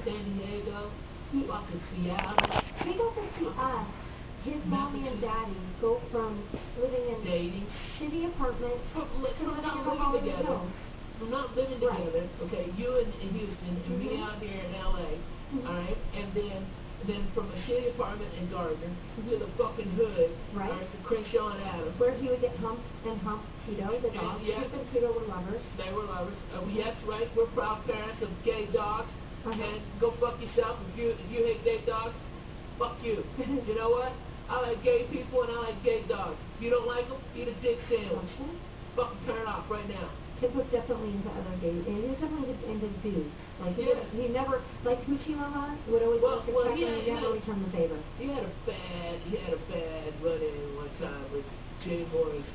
San Diego, He, fucking Seattle. he got to see us. His mommy and daddy go from living in dating. shitty apartments to We're not living in the living Hollywood together. Hills. We're not living Right. together. Okay, you in Houston and me out here in LA. All right, and then from a shitty apartment in Gardner to the fucking hood. Right. All right, to Crenshaw and Adams. Where he would get humped and hump Tito, the dog. Yeah. Chip and Tito were lovers. They were lovers. Yes, right. We're proud parents of gay dogs. And go fuck yourself if you hate gay dogs. Fuck you. You know what? I like gay people and I like gay dogs. If you don't like them, eat a dick sandwich. Fucking turn it off right now. Chip was definitely into other gays, and he was definitely into dudes. Like Yeah. he never, like Hoochie Mama would always look at Chuck and he never returned the favor. He had a bad run-in one time with Jay Moore's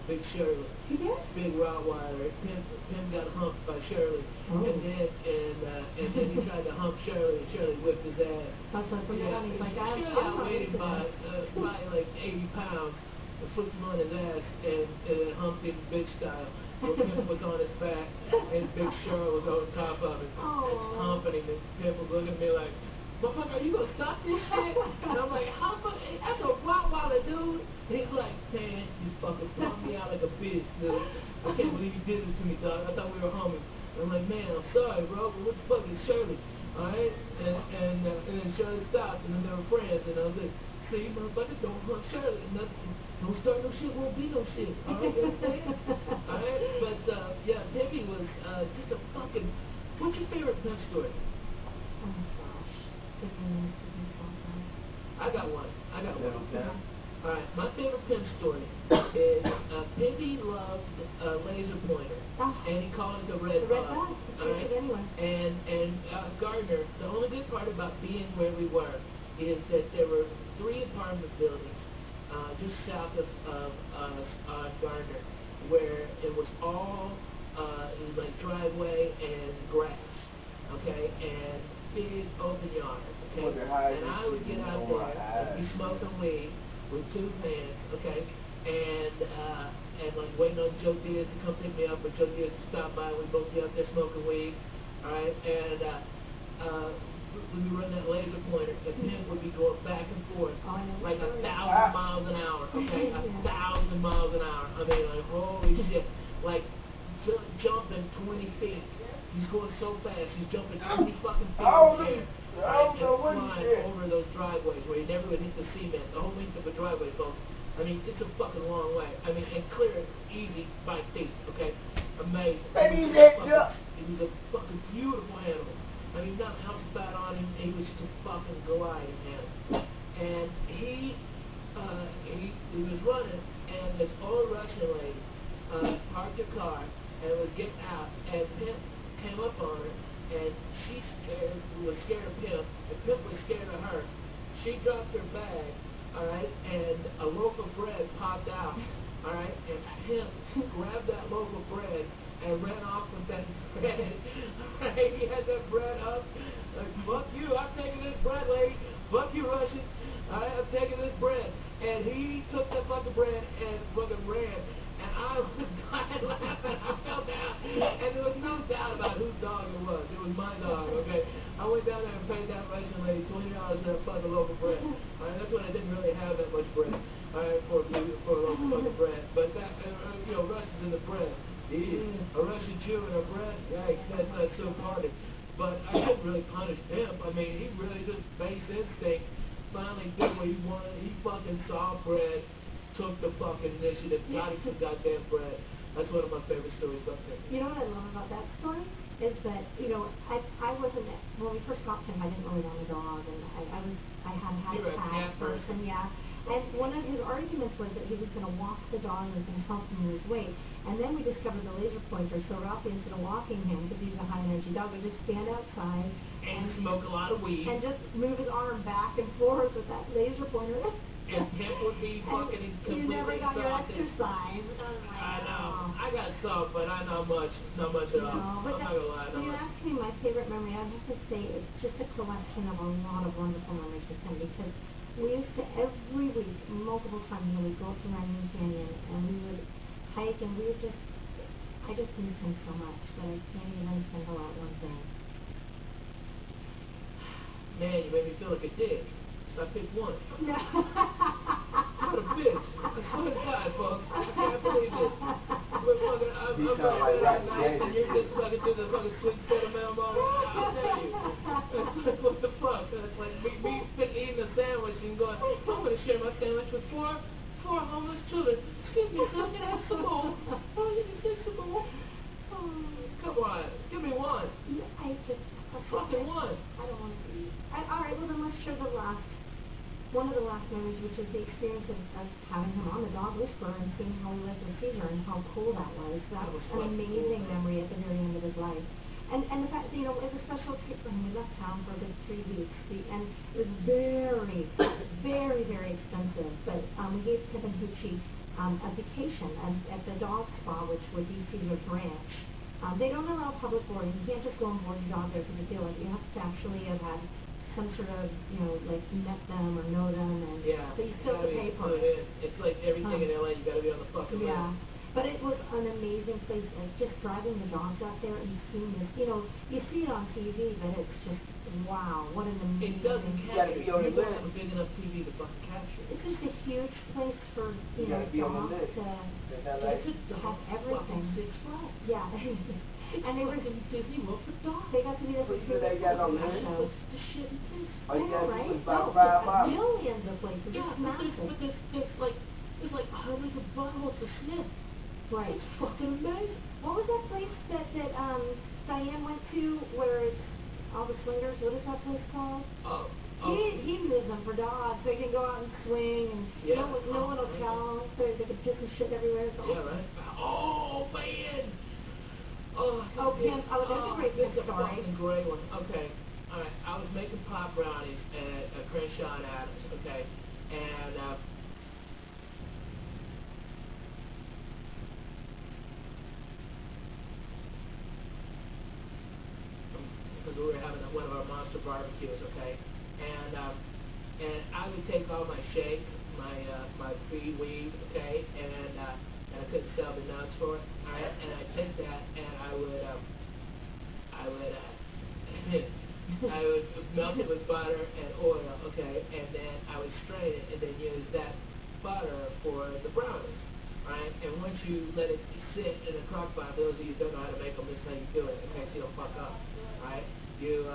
Big Shirley. He did? Big Rottweiler. Him got humped by Shirley. Oh. And then he tried to hump Shirley, and Shirley whipped his ass. That's like, yeah. He's like, Shirley outweighed him by like 80 pounds. And flipped him on his ass and humped him big style. Where Pimp was on his back and Big Cheryl was on top of him. And humping him, and Pimp was looking at me like, motherfucker, are you gonna stop this shit? And I'm like, how much? That's a Rottweiler, dude. And he's like, man, you fucking flung me out like a bitch, dude. I can't believe you did this to me, dog. I thought we were homies. And I'm like, man, I'm sorry, bro, but what the fuck is Shirley? Alright? And then Shirley stopped, and then they were friends, and I was like, see, motherfucker, don't hunt Shirley. And don't start no shit, won't be no shit. Alright, you understand? Alright? But, yeah, Pimmy was just a fucking... What's your favorite Pimp story? Oh my gosh. I got one. Okay. Alright, my favorite Pimp story is Pimpy loved a laser pointer. And he called it the Red Bug. Alright? Anyway. And Gardner, the only good part about being where we were is that there were 3 apartment buildings just south of Gardner, where it was all it was like driveway and grass, okay, and big open yard, okay, and I would get out there and be smoking weed with 2 fans, okay, and like waiting on Joe Diaz to come pick me up, or Joe Diaz to stop by. We'd both be out there smoking weed, all right, and when we run that laser pointer, the Pimp would be going back and forth like 1,000 miles an hour, okay? 1,000 miles an hour. I mean, like, holy shit. Like, jumping 20 feet. He's going so fast, he's jumping 20 fucking feet in the air. Right? And flying over those driveways where he never would hit the cement. The whole length of a driveway, folks. I mean, it's a fucking long way. I mean, and clear it easy by feet, okay? Amazing. He was a fucking beautiful animal. I mean, nothing else bad on him. He was just a fucking gliding animal. And he was running, and this old Russian lady parked her car and was getting out, and Pimp came up on her, and she was scared of Pimp, and Pimp was scared of her. She dropped her bag, all right, and a loaf of bread popped out, all right, and Pimp grabbed that loaf of bread and ran off with that bread. Right? He had that bread up. Like, fuck you, I'm taking this bread, lady. Fuck you, Russian. Alright, I'm taking this bread. And he took that fucking bread and fucking ran. And I was dying laughing. I fell down. And there was no doubt about whose dog it was. It was my dog, okay? I went down there and paid that Russian lady $20 for a fucking loaf of bread. Alright, that's when I didn't really have that much bread. Alright, for a loaf of fucking bread. But that, Russians in the bread. A Russian Jew and a bread, yikes, that's not so party. But I couldn't really punish him. I mean, he really just base instinct finally did what he wanted. He fucking saw bread, took the fucking initiative, got him some goddamn bread. That's one of my favorite stories up there. You know what I love about that story? Is that, I wasn't, when we first got him, I didn't really want a dog, and I had a cat person, yeah. And one of his arguments was that he was going to walk the dog and was going to help him lose weight. And then we discovered the laser pointer, so Ralphie, instead of walking him, because he's a high-energy dog, would just stand outside and smoke a lot of weed. And just move his arm back and forth with that laser pointer. And Pimp would be fucking completely you never got your exhausted. exercise. I know. I got some, but I not much at all. I'm not gonna lie. When you ask me my favorite memory, I'd have to say it's just a collection of a lot of wonderful memories with him, because we used to, every week, multiple times, we'd go up to Runyon Canyon, and we would hike, and we would just, I just miss him so much that I can't even single out one thing. Man, you made me feel like a dick. So I picked one. No. What a bitch. I swear to God, folks. I can't believe this. We're fucking, I'm fucking like nice, Rocky and you're just fucking through the fucking sweet cinnamon ball. I'll tell you. It's like, what the fuck? It's like me eating a sandwich and going, I'm going to share my sandwich with four homeless children. Excuse me, sir, can I have some more? Oh, you can take some more? Oh, come on. Give me one. I just... Fucking one. I don't want to be... All right, well then let's share one of the last memories, which is the experience of having him on the Dog Whisperer and seeing how he lived with Caesar and how cool that was. That was an amazing memory at the very end of his life. And the fact that, you know, it was a special trip for him. We left town for a good 3 weeks. And it was very, very, very expensive. But we gave Pip and Hoochie a vacation at the dog spa, which would be Caesar's ranch. They don't allow public boarding. You can't just go and board your dog there because they feel like you have to actually have had some sort of, you know, like met them or know them, and yeah, so you still have to pay for it. It's like everything in LA, you gotta be on the fucking list. Yeah, but it was an amazing place, and just driving the dogs out there and seeing this, you know, you see it on TV, but it's just, wow, what an amazing... It doesn't capture, you don't have a big enough TV to fucking capture it. It's just a huge place for, you know, dogs to have everything. Six Flags. Yeah. And they were in Disney World for dogs. They got to be there for 2 they got on there. The shit in this. All you gotta do is buy No, millions of places. Yeah, It's but massive. there's like hundreds of buttholes to sniff. Right. It's fucking amazing. What was that place that Diane went to where it's all the swingers? What is that place called? Oh. He lives them for dogs. They can go out and swing, and Yeah. no one will tell. So they can piss and shit everywhere. So. Yeah, right. Oh man. Oh, Pimp. Oh, that's a great Pimp story. Fucking great one. Okay. All right. I was making pop brownies at Crenshaw and Adams. Okay, and because we were having one of our monster barbecues. Okay, and I would take all my shake, my free weed. Okay, and I couldn't sell the nuts for it. All right, and I'd take that and I would I would melt it with butter and oil, okay, and then I would strain it and then use that butter for the brownies, right? And once you let it sit in a crock pot, for those of you who don't know how to make them, this is how you do it, okay, so you don't fuck up, right? You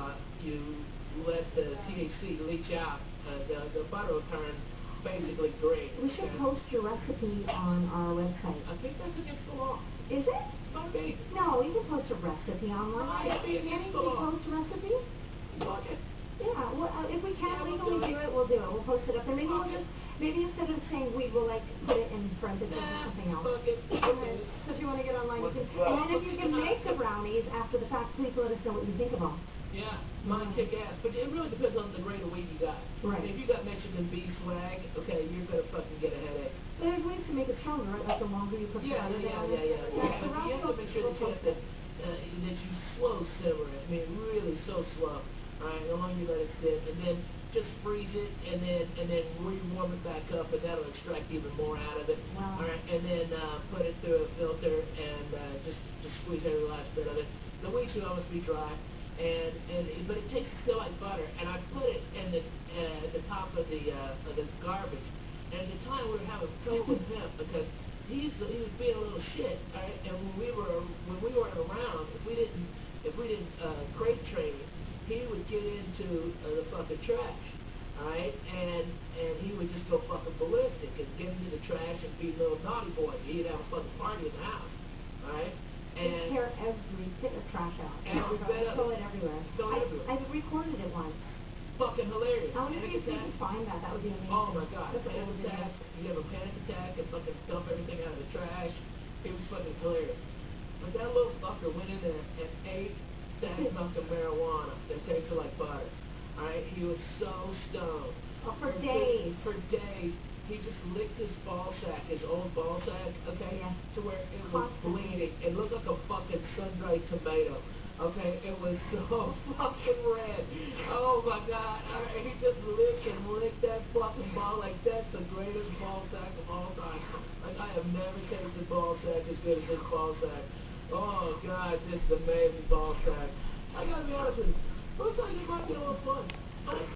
let the THC leach out, the butter will turn basically green. We should post your recipe on our website. I think that's against the law. Is it? Might be. No, you can post a recipe online. Might be against the law. Post a recipe? Fuck it. Yeah, well, if we can't Yeah, legally do it, we'll do it. We'll post it up there. Maybe instead of saying weed, we'll like put it in parentheses or something else. Fuck it. Because you want to get online, you can. And then if you can make the brownies after the fact, please let us know what you think of them. Yeah, mine kick ass. But it really depends on the grade of weed you got. Right. If you got Mexican bee swag, okay, you're gonna fucking get a headache. There's ways to make it stronger, right? Like the longer you put the Yeah. butter down. But you have to make sure that you slow simmer it. I mean, really so slow. Alright, the longer you let it sit, and then just freeze it, and then re-warm it back up, and that'll extract even more out of it. Wow. Alright, and then put it through a filter, and just squeeze every last bit of it. The wheat should almost be dry. But it tastes still like butter, and I put it in the top of the garbage. And at the time we were having trouble with him because he was being a little shit, right? And when we weren't around, if we didn't crate train him, he would get into the fucking trash, alright? And he would just go fucking ballistic and get into the trash and be a little naughty boy. He'd have a fucking party in the house, alright? And tear every bit of trash out. Throw it everywhere. I recorded it once. Fucking hilarious. I wonder if you can find that. That would be amazing. Oh my god. Panic attack. You have a panic attack and fucking dump everything out of the trash. It was fucking hilarious. But that little fucker went in there and ate that amount of marijuana that tasted like butter. Alright? He was so stoned. Oh, for days. For days. He just licked his ball sack, his old ball sack, okay, to where it was bleeding. It looked like a fucking sun-dried tomato, okay? It was so fucking red. Oh my god. He just licked that fucking ball like that's the greatest ball sack of all time. Like, I have never tasted ball sack as good as this ball sack. Oh god, this is amazing ball sack. I gotta be honest with you.